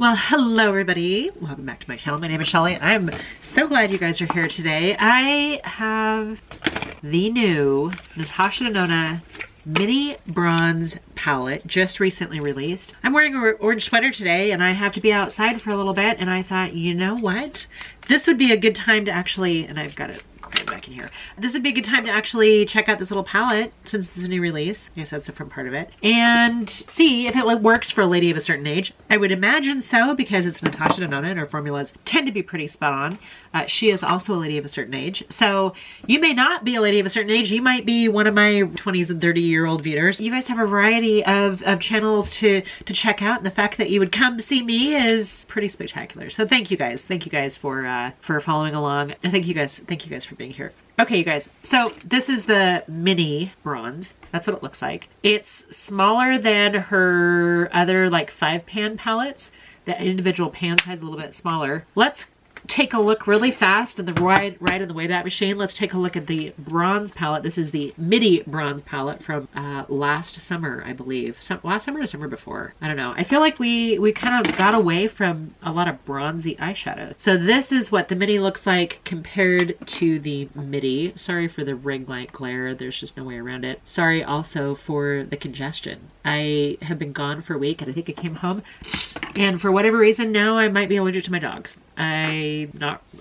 Well, hello everybody. Welcome back to my channel. My name is Shelly. I'm so glad you guys are here today. I have the new Natasha Denona mini bronze palette just recently released. I'm wearing an orange sweater today and I have to be outside for a little bit, and I thought, you know what? This would be a good time to actually, and I've got it back in here. This would be a good time to actually check out this little palette since it's a new release. I guess that's the front part of it. And see if it works for a lady of a certain age. I would imagine so because it's Natasha Denona and her formulas tend to be pretty spot on. She is also a lady of a certain age. So you may not be a lady of a certain age. You might be one of my 20s and 30-year-old viewers. You guys have a variety of channels to check out, and the fact that you would come see me is pretty spectacular. So thank you guys. Thank you guys for following along. And thank you guys for being here. Okay, you guys, so this is the mini bronze. That's what it looks like. It's smaller than her other like 5-pan palettes. The individual pan size is a little bit smaller. Let's take a look really fast in the right in the Wayback Machine. Let's take a look at the bronze palette. This is the midi bronze palette from last summer, I believe. Last summer or summer before? I don't know. I feel like we kind of got away from a lot of bronzy eyeshadow. So this is what the midi looks like compared to the midi. Sorry for the ring light glare. There's just no way around it. Sorry also for the congestion. I have been gone for a week and I think I came home, and for whatever reason now I might be allergic to my dogs. I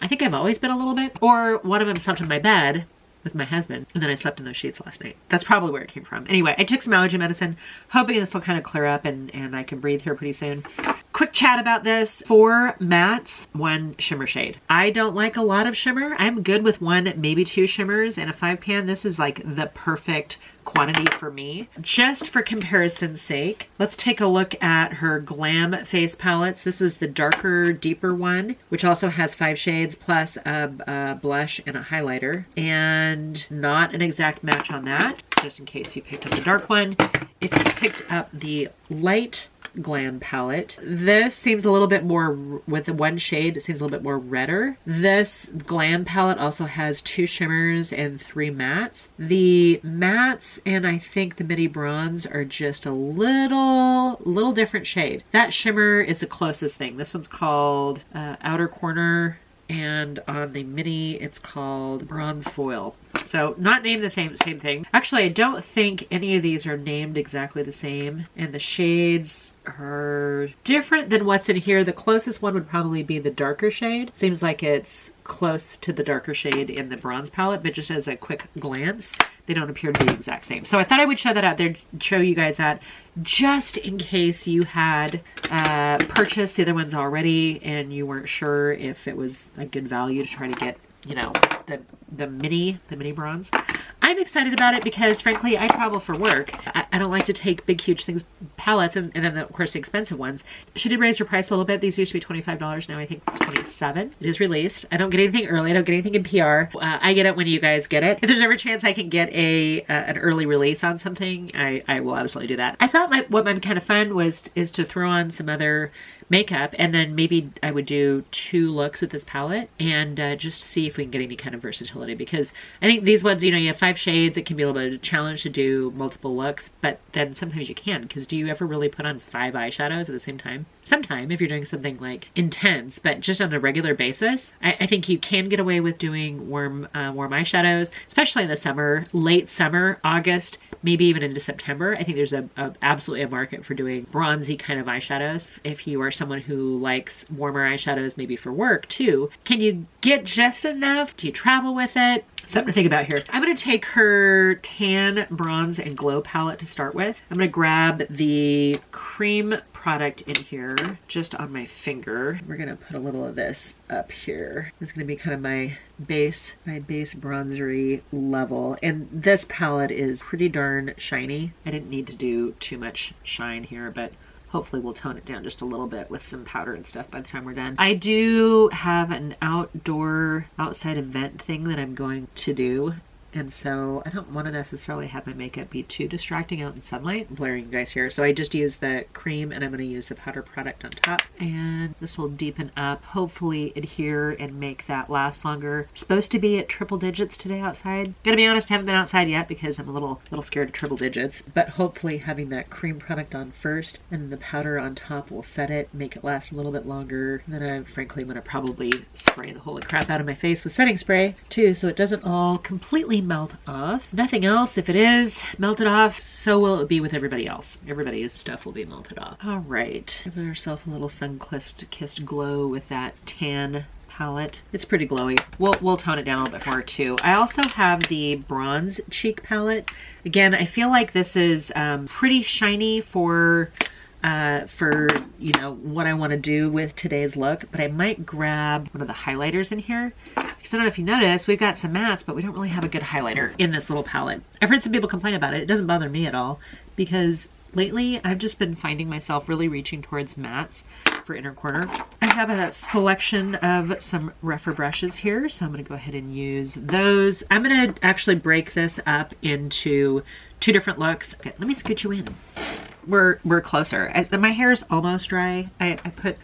think I've always been a little bit. Or one of them slept in my bed with my husband, and then I slept in those sheets last night. That's probably where it came from. Anyway, I took some allergy medicine, hoping this will kind of clear up and I can breathe here pretty soon. Quick chat about this. 4 mattes, 1 shimmer shade. I don't like a lot of shimmer. I'm good with 1, maybe 2 shimmers in a 5-pan. This is like the perfect quantity for me. Just for comparison's sake, let's take a look at her Glam face palettes. This is the darker, deeper one, which also has 5 shades plus a blush and a highlighter, and not an exact match on that, just in case you picked up the dark one. If you picked up the light Glam palette, this seems a little bit more, with the 1 shade, it seems a little bit more redder. This Glam palette also has 2 shimmers and 3 mattes. The mattes and I think the midi bronze are just a little different shade. That shimmer is the closest thing. This one's called Outer Corner, and on the mini it's called Bronze Foil. So not named the same thing. Actually, I don't think any of these are named exactly the same, and the shades are different than what's in here. The closest one would probably be the darker shade. Seems like it's close to the darker shade in the bronze palette, but just as a quick glance, they don't appear to be the exact same. So I thought I would show that out there, show you guys that, just in case you had purchased the other ones already and you weren't sure if it was a good value to try to get, you know, the mini bronze. I'm excited about it because, frankly, I travel for work. I don't like to take big, huge things, palettes, and then, of course, the expensive ones. She did raise her price a little bit. These used to be $25. Now I think it's $27. It is released. I don't get anything early. I don't get anything in PR. I get it when you guys get it. If there's ever a chance I can get an early release on something, I will absolutely do that. I thought what might be kind of fun is to throw on some other makeup, and then maybe I would do 2 looks with this palette and just see if we can get any kind of versatility, because I think these ones, you know, you have 5 shades. It can be a little bit of a challenge to do multiple looks, but then sometimes you can, because do you ever really put on 5 eyeshadows at the same time? Sometime, if you're doing something like intense, but just on a regular basis, I think you can get away with doing warm eyeshadows, especially in the summer, late summer, August, maybe even into September. I think there's absolutely a market for doing bronzy kind of eyeshadows. If you are someone who likes warmer eyeshadows, maybe for work too, can you get just enough? Do you travel with it? Something to think about here. I'm going to take her Tan, Bronze, and Glow palette to start with. I'm going to grab the cream product in here just on my finger. We're going to put a little of this up here. It's going to be kind of my base bronzery level. And this palette is pretty darn shiny. I didn't need to do too much shine here, but hopefully we'll tone it down just a little bit with some powder and stuff by the time we're done. I do have an outside event thing that I'm going to do and so I don't want to necessarily have my makeup be too distracting out in sunlight. I'm blurring you guys here. So I just use the cream and I'm going to use the powder product on top. And this will deepen up, hopefully adhere and make that last longer. It's supposed to be at triple digits today outside. Gotta be honest, I haven't been outside yet because I'm a little scared of triple digits. But hopefully having that cream product on first and the powder on top will set it, make it last a little bit longer. And then I frankly want to probably spray the holy crap out of my face with setting spray too, so it doesn't all completely melt off. Nothing else, if it is melted off, so will it be with everybody else. Everybody's stuff will be melted off. All right, give ourselves a little sun-kissed glow with that tan palette. It's pretty glowy. We'll tone it down a little bit more too. I also have the bronze cheek palette. Again, I feel like this is pretty shiny for you know what I want to do with today's look, but I might grab one of the highlighters in here because I don't know if you noticed, we've got some mattes, but we don't really have a good highlighter in this little palette. I've heard some people complain about it. It doesn't bother me at all because lately I've just been finding myself really reaching towards mattes for inner corner. I have a selection of some rougher brushes here, so I'm going to go ahead and use those. I'm going to actually break this up into two different looks. Okay, let me scoot you in. We're closer. My hair is almost dry. I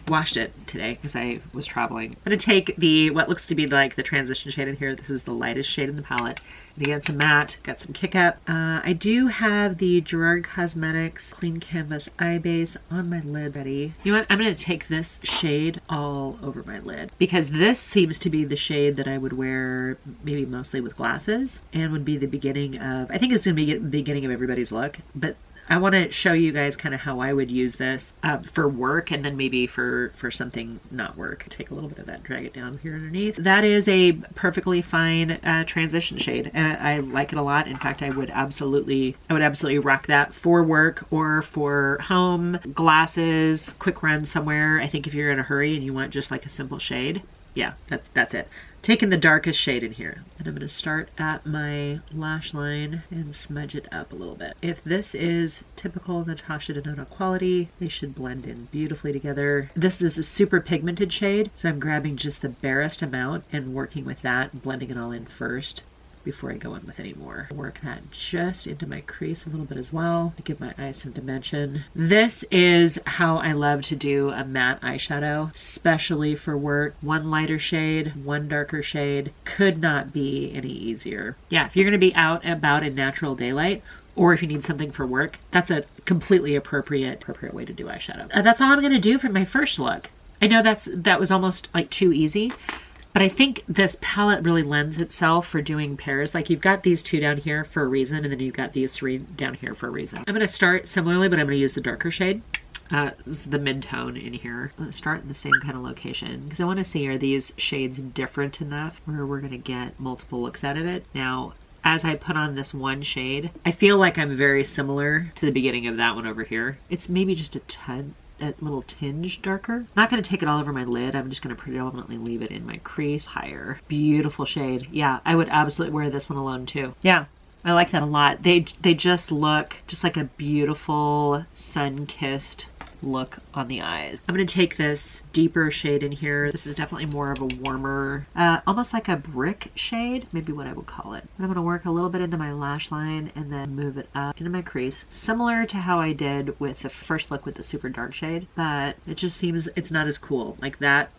washed it today because I was traveling. I'm gonna take what looks to be like the transition shade in here. This is the lightest shade in the palette. And again, some matte, got some kick up. I do have the Gerard Cosmetics Clean Canvas Eye Base on my lid ready. You know what? I'm gonna take this shade all over my lid because this seems to be the shade that I would wear maybe mostly with glasses and would be the beginning of, I think it's gonna be the beginning of everybody's look, but I want to show you guys kind of how I would use this for work and then maybe for something not work. Take a little bit of that, drag it down here underneath. That is a perfectly fine transition shade. I like it a lot. In fact, I would absolutely rock that for work or for home, glasses, quick run somewhere. I think if you're in a hurry and you want just like a simple shade, yeah, that's it. Taking the darkest shade in here, and I'm going to start at my lash line and smudge it up a little bit. If this is typical Natasha Denona quality, they should blend in beautifully together. This is a super pigmented shade, so I'm grabbing just the barest amount and working with that, blending it all in first before I go in with any more. Work that just into my crease a little bit as well to give my eyes some dimension. This is how I love to do a matte eyeshadow, especially for work. One lighter shade, one darker shade. Could not be any easier. Yeah, if you're going to be out and about in natural daylight, or if you need something for work, that's a completely appropriate way to do eyeshadow. That's all I'm going to do for my first look. I know that was almost like too easy, but I think this palette really lends itself for doing pairs. Like you've got these two down here for a reason, and then you've got these three down here for a reason. I'm going to start similarly, but I'm going to use the darker shade. This is the mid-tone in here. I'm going to start in the same kind of location because I want to see, are these shades different enough where we're going to get multiple looks out of it. Now, as I put on this one shade, I feel like I'm very similar to the beginning of that one over here. It's maybe just a little tinge darker. Not going to take it all over my lid. I'm just going to predominantly leave it in my crease. Higher. Beautiful shade. Yeah, I would absolutely wear this one alone too. Yeah, I like that a lot. They just look just like a beautiful sun-kissed look on the eyes. I'm going to take this deeper shade in here. This is definitely more of a warmer, almost like a brick shade, maybe what I would call it. And I'm going to work a little bit into my lash line and then move it up into my crease, similar to how I did with the first look with the super dark shade, but it just seems it's not as cool. Like that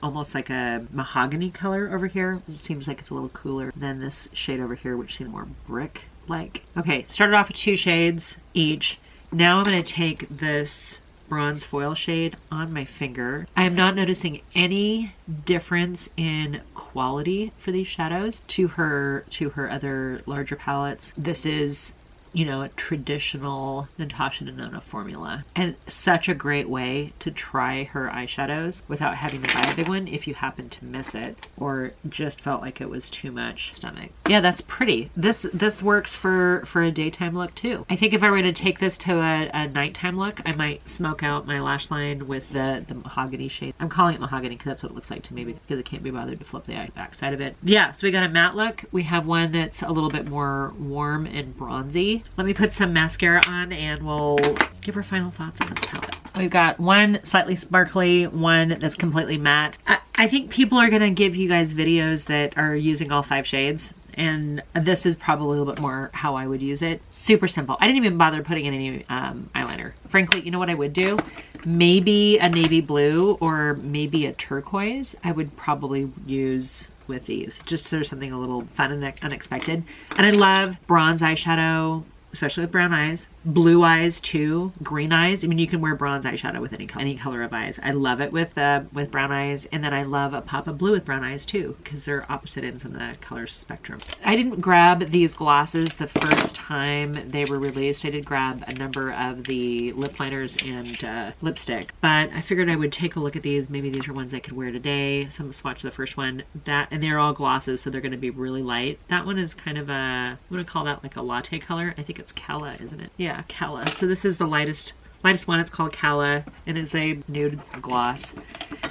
almost like a mahogany color over here. It seems like it's a little cooler than this shade over here, which seems more brick-like. Okay, started off with 2 shades each. Now I'm going to take this bronze foil shade on my finger. I am not noticing any difference in quality for these shadows to her other larger palettes. This is, you know, a traditional Natasha Denona formula, and such a great way to try her eyeshadows without having to buy a big one if you happen to miss it or just felt like it was too much stomach. Yeah, that's pretty. This works for a daytime look too. I think if I were to take this to a nighttime look, I might smoke out my lash line with the mahogany shade. I'm calling it mahogany because that's what it looks like to me because I can't be bothered to flip the back side of it. Yeah, so we got a matte look. We have one that's a little bit more warm and bronzy. Let me put some mascara on and we'll give our final thoughts on this palette. We've got one slightly sparkly, one that's completely matte. I think people are going to give you guys videos that are using all 5 shades. And this is probably a little bit more how I would use it. Super simple. I didn't even bother putting in any eyeliner. Frankly, you know what I would do? Maybe a navy blue or maybe a turquoise I would probably use with these. Just sort of something a little fun and unexpected. And I love bronze eyeshadow, especially with brown eyes. Blue eyes too, green eyes. I mean, you can wear bronze eyeshadow with any color of eyes. I love it with brown eyes, and then I love a pop of blue with brown eyes too, because they're opposite ends on the color spectrum. I didn't grab these glosses the first time they were released. I did grab a number of the lip liners and lipstick, but I figured I would take a look at these. Maybe these are ones I could wear today. Some swatch the first one. And they're all glosses, so they're going to be really light. That one is kind of a, I'm going to call that like a latte color. I think it's Calla, isn't it? Yeah, Calla. So this is the lightest one. It's called Calla, and it's a nude gloss.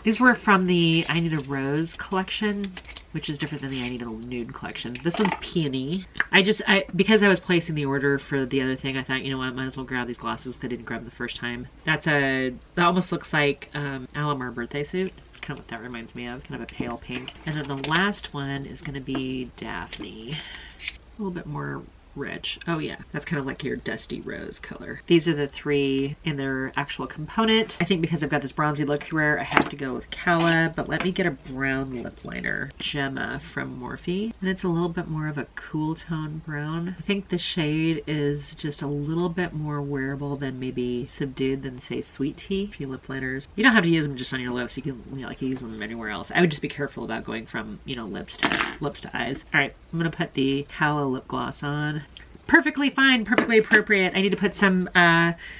These were from the I Need a Rose collection, which is different than the I Need a Nude collection. This one's Peony. Because I was placing the order for the other thing, I thought, you know what, might as well grab these glosses that I didn't grab the first time. That almost looks like Alamar birthday suit. That's kind of what that reminds me of, kind of a pale pink. And then the last one is going to be Daphne. A little bit more rich. Oh yeah, that's kind of like your dusty rose color. These are the three in their actual component. I think because I've got this bronzy look here, I have to go with Calla, but let me get a brown lip liner. Gemma from Morphe, and it's a little bit more of a cool tone brown. I think the shade is just a little bit more wearable than maybe Subdued than say Sweet Tea. A few lip liners. You don't have to use them just on your lips. You can, you know, like use them anywhere else. I would just be careful about going from, you know, lips to eyes. All right, I'm gonna put the Calla lip gloss on. Perfectly fine, perfectly appropriate. I need to put some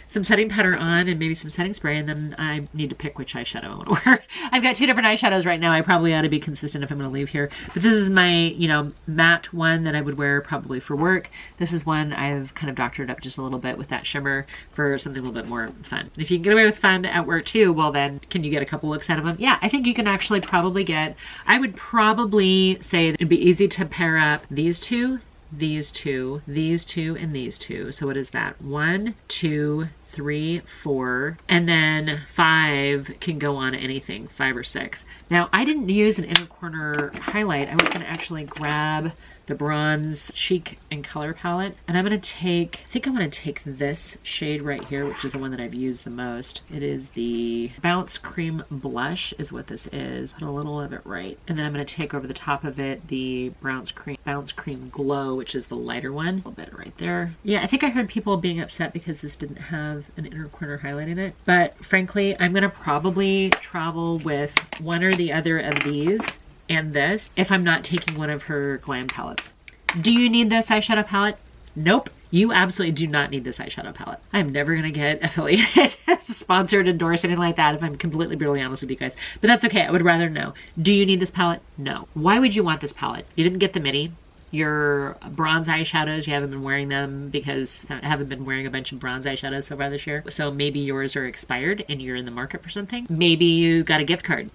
setting powder on and maybe some setting spray, and then I need to pick which eyeshadow I want to wear. I've got two different eyeshadows right now. I probably ought to be consistent if I'm going to leave here. But this is my, you know, matte one that I would wear probably for work. This is one I've kind of doctored up just a little bit with that shimmer for something a little bit more fun. If you can get away with fun at work too, well then, can you get a couple looks out of them? Yeah, I think you can actually probably get, I would probably say it'd be easy to pair up these two, these two, these two, and these two. So what is that? 1, 2, 3, 4, and then 5 can go on anything, 5 or 6. Now I didn't use an inner corner highlight. I was going to actually grab the bronze Chic and Color palette, and I'm going to take, I think I'm going to take this shade right here, which is the one that I've used the most. It is the Bounce Cream Blush is what this is. Put a little of it right, and then I'm going to take over the top of it the Bounce Cream Glow, which is the lighter one. A little bit right there. Yeah, I think I heard people being upset because this didn't have an inner corner highlight in it, but frankly I'm going to probably travel with one or the other of these and this if I'm not taking one of her glam palettes. Do you need this eyeshadow palette? Nope. You absolutely do not need this eyeshadow palette. I'm never going to get affiliated, sponsored, endorsed, anything like that if I'm completely brutally honest with you guys. But that's okay. I would rather know. Do you need this palette? No. Why would you want this palette? You didn't get the mini. Your bronze eyeshadows, you haven't been wearing them because I haven't been wearing a bunch of bronze eyeshadows so far this year. So maybe yours are expired and you're in the market for something. Maybe you got a gift card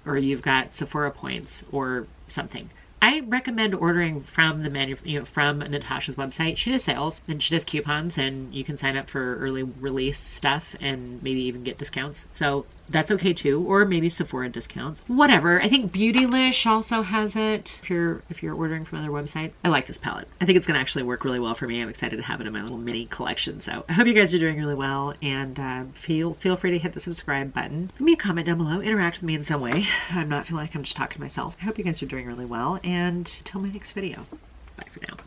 or you've got Sephora points or something. I recommend ordering from the from Natasha's website. She does sales and she does coupons, and you can sign up for early release stuff and maybe even get discounts. So that's okay too, or maybe Sephora discounts. Whatever. I think Beautylish also has it if you're ordering from another website. I like this palette. I think it's gonna actually work really well for me. I'm excited to have it in my little mini collection. So I hope you guys are doing really well, and feel free to hit the subscribe button. Leave me a comment down below. Interact with me in some way. I'm not feeling like I'm just talking to myself. I hope you guys are doing really well, and until my next video. Bye for now.